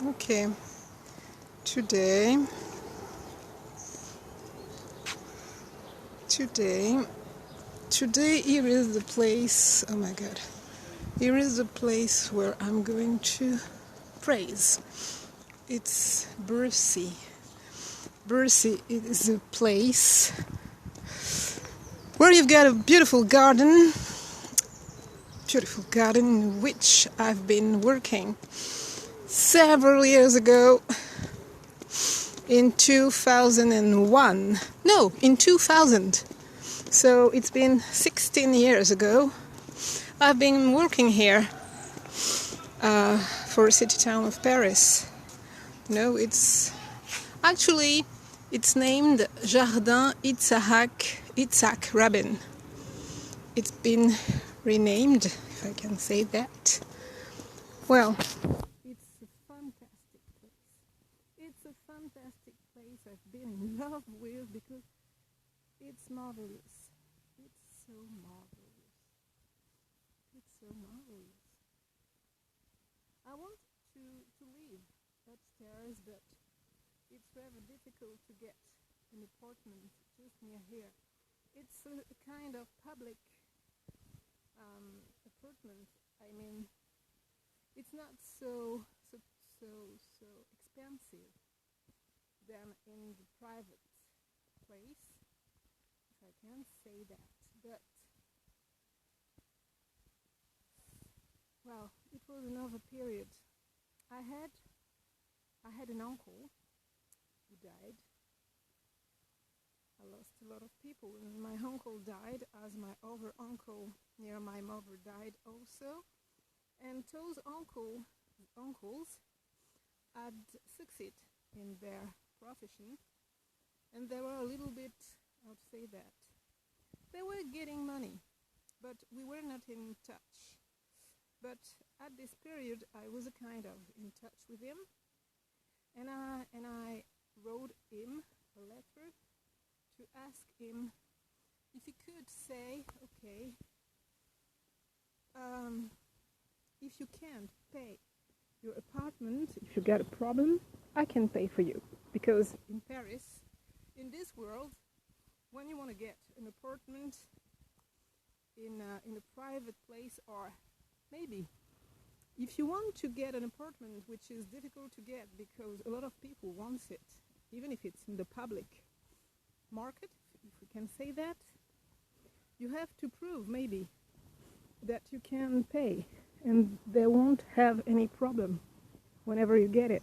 Okay, today, today, today here is the place, oh my god, here is the place where I'm going to praise. It's Bercy. Bercy is a place where you've got a beautiful garden in which I've been working several years ago. In 2001. No, in 2000. So it's been 16 years ago. I've been working here for a city town of Paris. No, it's named Jardin Ytsahak Rabin. It's been renamed, if I can say that. Well, it's a fantastic place. It's a fantastic place I've been in love with because it's marvelous. It's so marvelous. It's so marvelous. I wanted to live upstairs, but it's rather difficult to get an apartment just near here. It's a kind of public apartment. I mean, it's not so expensive than in the private place, if I can say that. But well, it was another period. I had an uncle who died. I lost a lot of people, and my uncle died as my other uncle near my mother died also. And those uncles had succeeded in their profession, and they were a little bit, how to say that, they were getting money, but we were not in touch. But at this period I was a kind of in touch with him, and I wrote him a letter to ask him if he could say, okay, if you can't pay your apartment, if you got a problem, I can pay for you. Because in Paris, in this world, when you want to get an apartment in a private place, or maybe if you want to get an apartment which is difficult to get because a lot of people want it, even if it's in the public market, if we can say that, you have to prove maybe that you can pay, and they won't have any problem whenever you get it.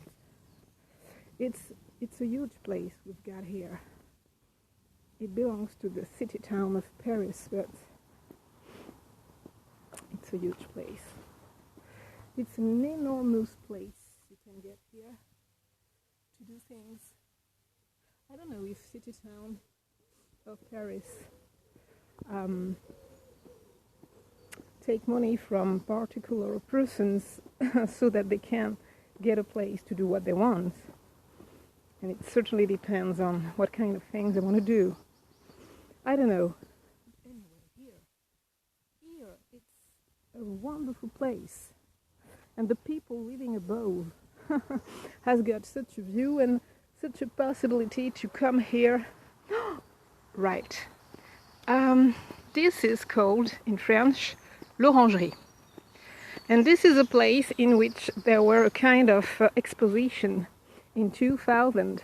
It's a huge place we've got here. It belongs to the city town of Paris, but it's a huge place. It's an enormous place you can get here to do things. I don't know if city town of Paris take money from particular persons so that they can get a place to do what they want. And it certainly depends on what kind of things they want to do. I don't know. Anyway, here it's a wonderful place. And the people living above has got such a view and such a possibility to come here. Right. This is called, in French, l'Orangerie. And this is a place in which there were a kind of exposition in 2000.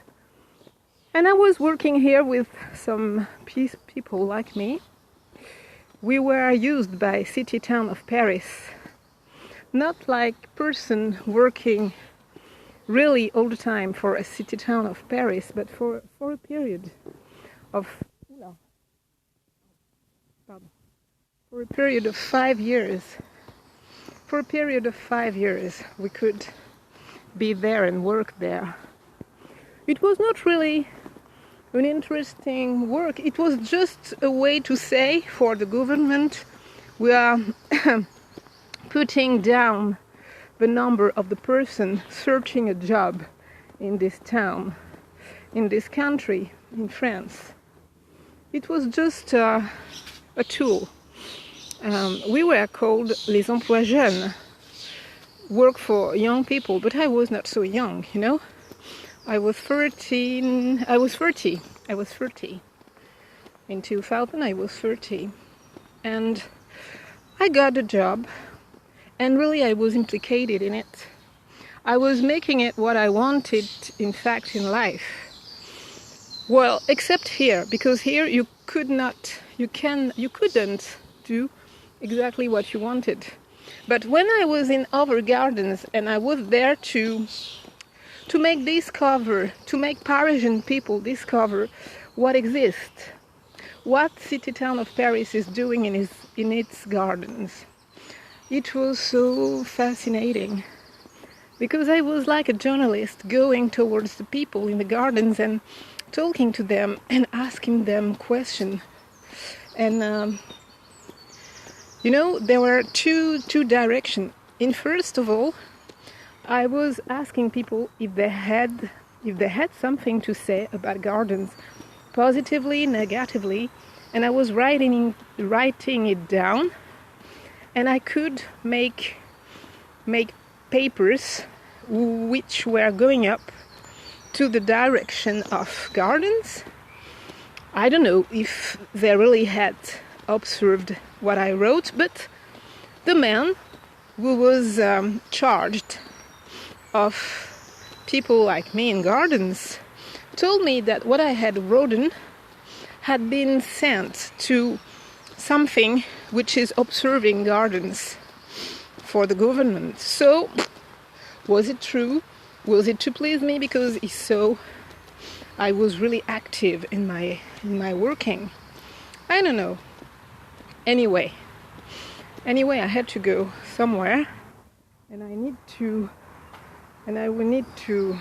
And I was working here with some people like me. We were used by city town of Paris. Not like person working really all the time for a city town of Paris, but for a period of 5 years. For a period of 5 years we could be there and work there. It was not really an interesting work. It was just a way to say for the government, we are putting down the number of the person searching a job in this town, in this country, in France. It was just a tool. We were called les emplois jeunes. work for young people, but I was not so young, you know. I was 13. I was 30. I was 30. In 2000, I was 30. And I got a job, and really I was implicated in it. I was making it what I wanted, in fact, in life. Well, except here, because here you couldn't do exactly what you wanted. But when I was in other gardens, and I was there to make Parisian people discover what exists, what city town of Paris is doing in its gardens. It was so fascinating, because I was like a journalist going towards the people in the gardens and talking to them and asking them questions. And there were two directions. In first of all, I was asking people if they had something to say about gardens, positively, negatively, and I was writing it down, and I could make papers which were going up to the direction of gardens. I don't know if they really had observed what I wrote, but the man who was charged of people like me in gardens told me that what I had written had been sent to something which is observing gardens for the government. So, was it true? Was it to please me? Because if so, I was really active in my working. I don't know. Anyway, I had to go somewhere, and I will need to.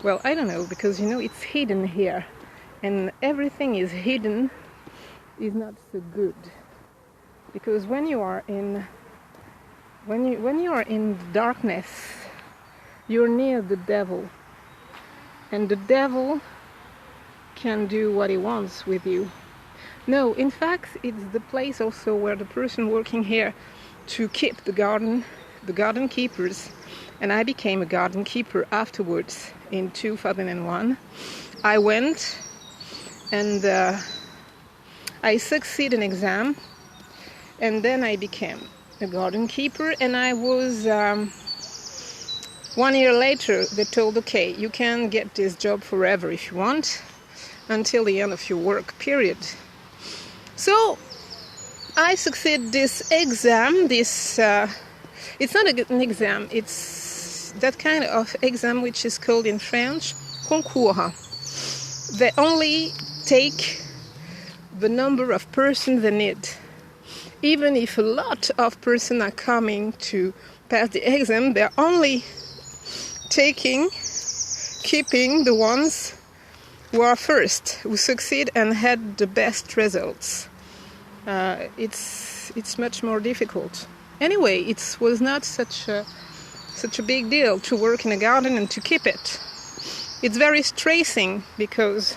Well, I don't know, because it's hidden here, and everything is hidden is not so good, because when you are in darkness, you're near the devil, and the devil can do what he wants with you. No, in fact, it's the place also where the person working here to keep the garden keepers, and I became a garden keeper afterwards in 2001. I went and I succeeded an exam, and then I became a garden keeper, and I was 1 year later they told, okay, you can get this job forever if you want, until the end of your work period. So I succeeded this exam. It's not an exam, it's that kind of exam which is called in French concours. They only take the number of persons they need. Even if a lot of persons are coming to pass the exam, they're only keeping the ones who are first, who succeed and had the best results. It's much more difficult. Anyway, it was not such a big deal to work in a garden and to keep it. It's very stressing, because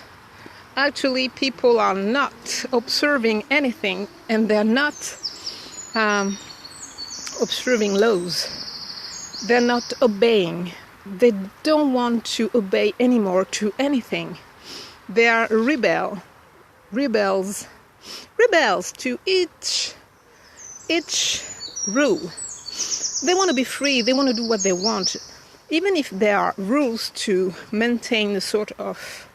actually people are not observing anything, and they're not observing laws. They're not obeying. They don't want to obey anymore to anything. They are rebels to each rule. They want to be free. They want to do what they want, even if there are rules to maintain a sort of,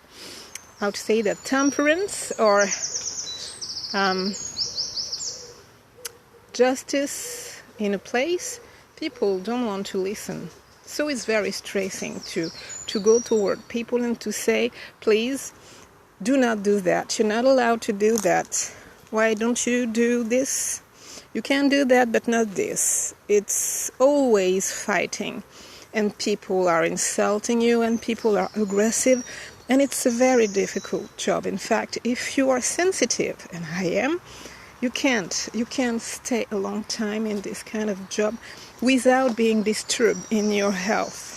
how to say that, temperance or justice in a place. People don't want to listen. So it's very stressing to go toward people and to say, please, do not do that. You're not allowed to do that. Why don't you do this? You can do that, but not this. It's always fighting. And people are insulting you, and people are aggressive. And it's a very difficult job. In fact, if you are sensitive, and I am, you can't stay a long time in this kind of job without being disturbed in your health.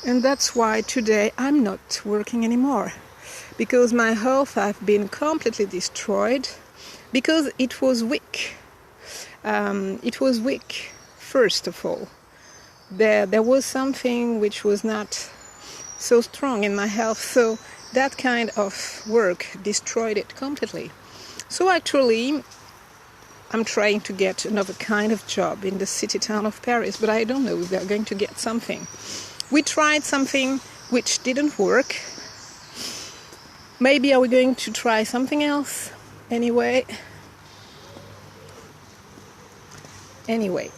And that's why today I'm not working anymore, because my health has been completely destroyed, because it was weak. It was weak, first of all. there was something which was not so strong in my health, so that kind of work destroyed it completely. So actually, I'm trying to get another kind of job in the city town of Paris, but I don't know if we are going to get something. We tried something which didn't work. Maybe are we going to try something else? Anyway,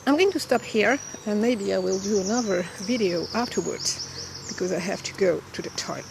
I'm going to stop here, and maybe I will do another video afterwards, because I have to go to the toilet.